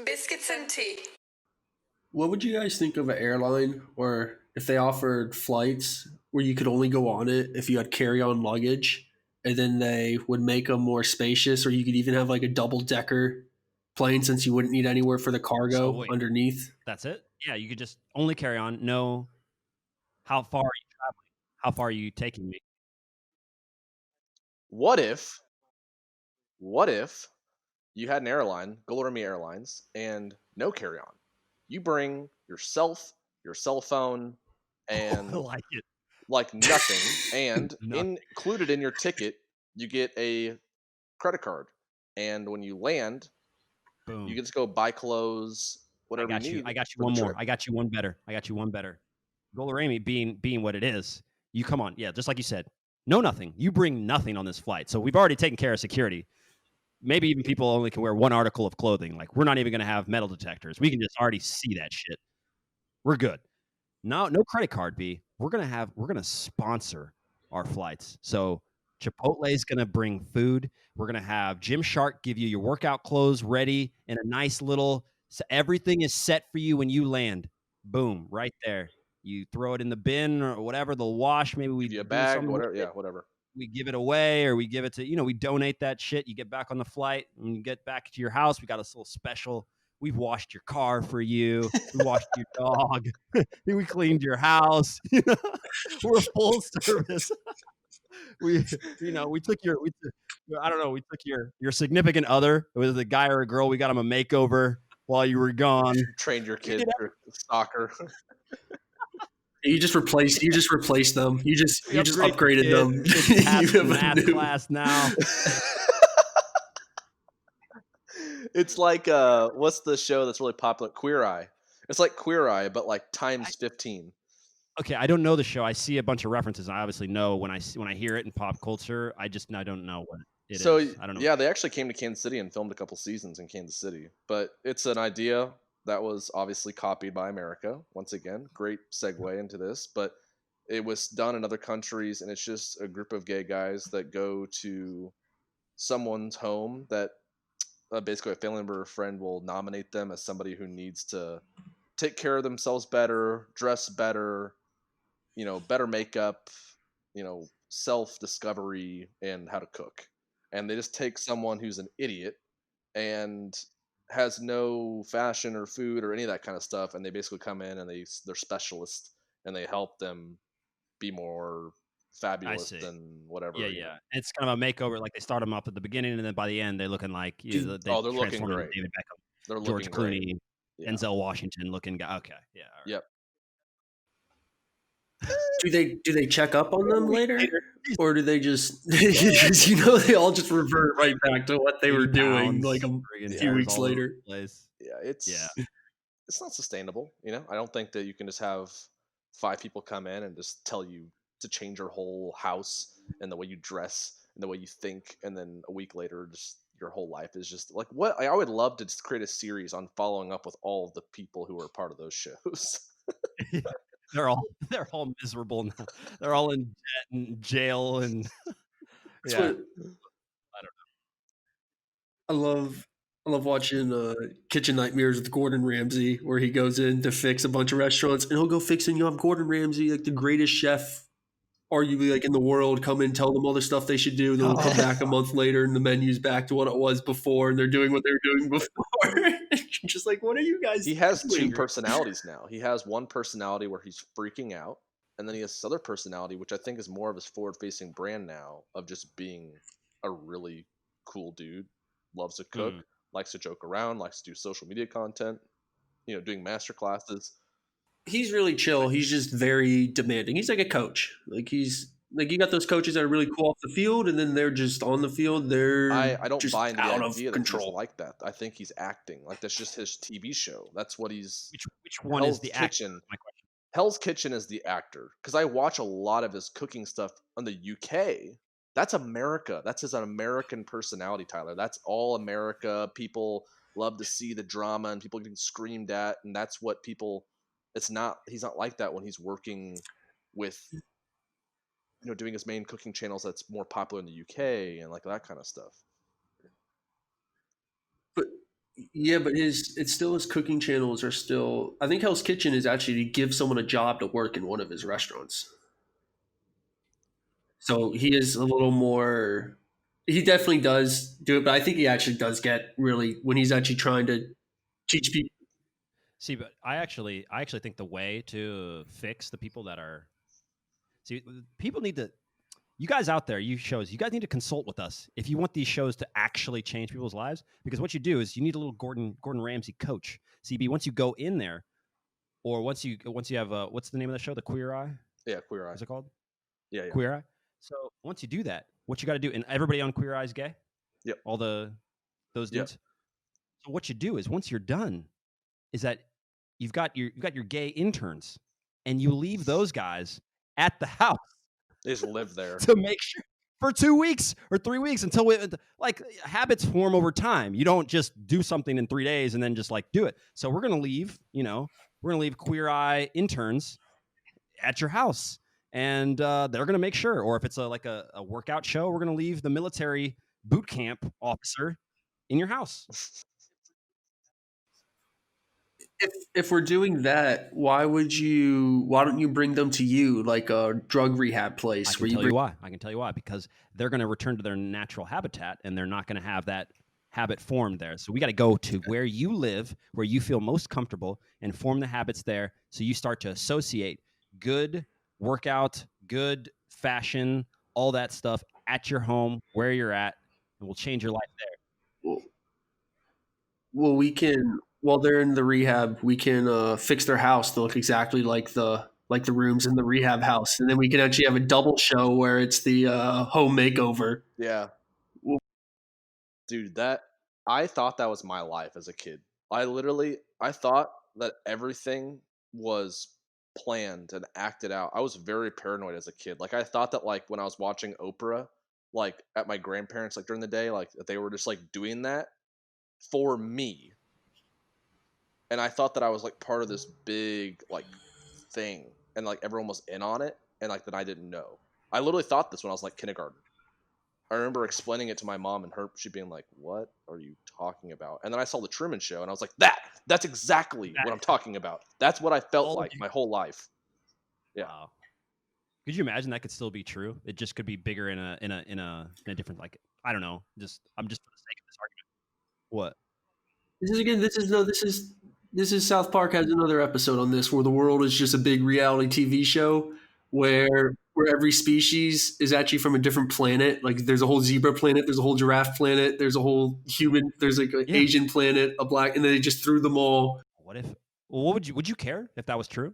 Biscuits and tea. What would you guys think of an airline, or if they offered flights where you could only go on it if you had carry-on luggage, and then they would make them more spacious, or you could even have like a double-decker plane since you wouldn't need anywhere for the cargo underneath? That's it? Yeah, you could just only carry on. No, how far are you traveling? How far are you taking me? What if you had an airline, GOLUREMI Airlines, and no carry-on? You bring yourself, your cell phone, and I like it. like nothing. And included in your ticket, you get a credit card. And when you land, Boom. you get to go buy clothes, whatever you need. I got you one more. I got you one better. GOLUREMI being what it is, you come on. Yeah, just like you said, no nothing. You bring nothing on this flight. So we've already taken care of security. Maybe even people only can wear one article of clothing. Like, we're not even going to have metal detectors. We can just already see that shit. We're good. No credit card, B. We're going to sponsor our flights. So Chipotle is going to bring food. We're going to have Gymshark give you your workout clothes ready in a nice little, so everything is set for you when you land. Boom, right there. You throw it in the bin or whatever, they'll wash. Maybe we Give you a do bag, something whatever. with it. Yeah, whatever. We give it away, or we give it to, we donate that shit. You get back on the flight. When you get back to your house, we got a little special. We've washed your car for you. We washed your dog. We cleaned your house. We're full service. We took your significant other. It was a guy or a girl. We got him a makeover while you were gone. Trained your kids for soccer. You just replaced them. You just upgraded them. You have math class now. It's like what's the show that's really popular? Queer Eye. It's like Queer Eye, but like times 15. Okay, I don't know the show. I see a bunch of references. I obviously know when I hear it in pop culture. I don't know what it is. I don't know. Yeah, they actually came to Kansas City and filmed a couple seasons in Kansas City. But it's an idea that was obviously copied by America. Once again, great segue into this. But it was done in other countries, and it's just a group of gay guys that go to someone's home that basically a family member or friend will nominate them as somebody who needs to take care of themselves better, dress better, better makeup, self-discovery, and how to cook. And they just take someone who's an idiot and has no fashion or food or any of that kind of stuff, and they basically come in and they're specialists, and they help them be more fabulous than whatever. Yeah. It's kind of a makeover. Like, they start them up at the beginning, and then by the end, they're looking like they're looking great. David Beckham, They're George looking Clooney, great. Yeah. Denzel Washington looking guy. Okay, yeah. Right. Yep. Do they check up on them later, or do they just they all just revert right back to what they were doing like a few weeks later? Yeah, it's not sustainable. I don't think that you can just have 5 people come in and just tell you to change your whole house and the way you dress and the way you think, and then a week later, just your whole life is just like what. I would love to just create a series on following up with all of the people who are part of those shows. They're all miserable now. They're all in debt and jail, and yeah. I don't know. I love watching Kitchen Nightmares with Gordon Ramsay, where he goes in to fix a bunch of restaurants, and he'll go fix, and you have Gordon Ramsay, like the greatest chef arguably like in the world, come in, tell them all the stuff they should do. Then we'll come back a month later and the menu's back to what it was before, and they're doing what they were doing before. Just like, what are you guys He has doing? 2 personalities now. He has one personality where he's freaking out, and then he has this other personality, which I think is more of his forward-facing brand now, of just being a really cool dude. Loves to cook, likes to joke around, likes to do social media content, doing master classes. He's really chill. He's just very demanding. He's like a coach. Like he's like, you got those coaches that are really cool off the field, and then they're just on the field. I don't just buy into out the of idea control. That he's like that. I think he's acting. Like, that's just his TV show. That's what he's. Which one is the actor? My question. Hell's Kitchen is the actor, because I watch a lot of his cooking stuff on the UK. That's America. That's his American personality, Tyler. That's all America. People love to see the drama and people getting screamed at, and that's what people. He's not like that when he's working with, doing his main cooking channels that's more popular in the UK and like that kind of stuff. But Yeah, but it's still his cooking channels are still. I think Hell's Kitchen is actually to give someone a job to work in one of his restaurants. So he is a little more. He definitely does do it, but I think he actually does get really when he's actually trying to teach people. See, but I actually think the way to fix the people that are see people need to you guys out there, you shows, you guys need to consult with us if you want these shows to actually change people's lives. Because what you do is you need a little Gordon Ramsay coach. CB, once you go in there, or once you have what's the name of the show? The Queer Eye? Yeah, Queer Eye. What's it called? Yeah, yeah. Queer Eye. So once you do that, what you got to do, and everybody on Queer Eye is gay. Yep. All those Yep. dudes. So what you do is once you're done, is that you've got your gay interns, and you leave those guys at the house They just live there. to make sure for 2 weeks or 3 weeks until like habits form over time. You don't just do something in 3 days and then just like do it. So we're gonna leave, we're gonna leave Queer Eye interns at your house, and they're gonna make sure. Or if it's like a workout show, we're gonna leave the military boot camp officer in your house. If we're doing that, why don't you bring them to you like a drug rehab I place can where you tell bring you why. I can tell you why, because they're going to return to their natural habitat, and they're not going to have that habit formed there. So we got to go to where you live, where you feel most comfortable, and form the habits there. So you start to associate good workout, good fashion, all that stuff at your home, where you're at, and we'll change your life there. well, we can while they're in the rehab, we can fix their house to look exactly like the rooms in the rehab house, and then we can actually have a double show where it's the home makeover. Yeah. Well, Dude, I thought that was my life as a kid. I thought that everything was planned and acted out. I was very paranoid as a kid. Like I thought that like when I was watching Oprah, like at my grandparents like during the day, like that they were just like doing that for me. And I thought that I was like part of this big like thing and like everyone was in on it and like that I didn't know. I literally thought this when I was like kindergarten. I remember explaining it to my mom and she being like, "What are you talking about?" And then I saw the Truman Show and I was like, that's exactly what I'm talking about. That's what I felt like my whole life." Yeah. Wow. Could you imagine that could still be true? It just could be bigger in a different, like, I don't know. I'm just for the sake of this argument. What? this is again. This is South Park has another episode on this where the world is just a big reality TV show where every species is actually from a different planet. Like there's a whole zebra planet, there's a whole giraffe planet, there's a whole human, there's like an Yeah. Asian planet, a black, and then they just threw them all. What if? Well, would you care if that was true?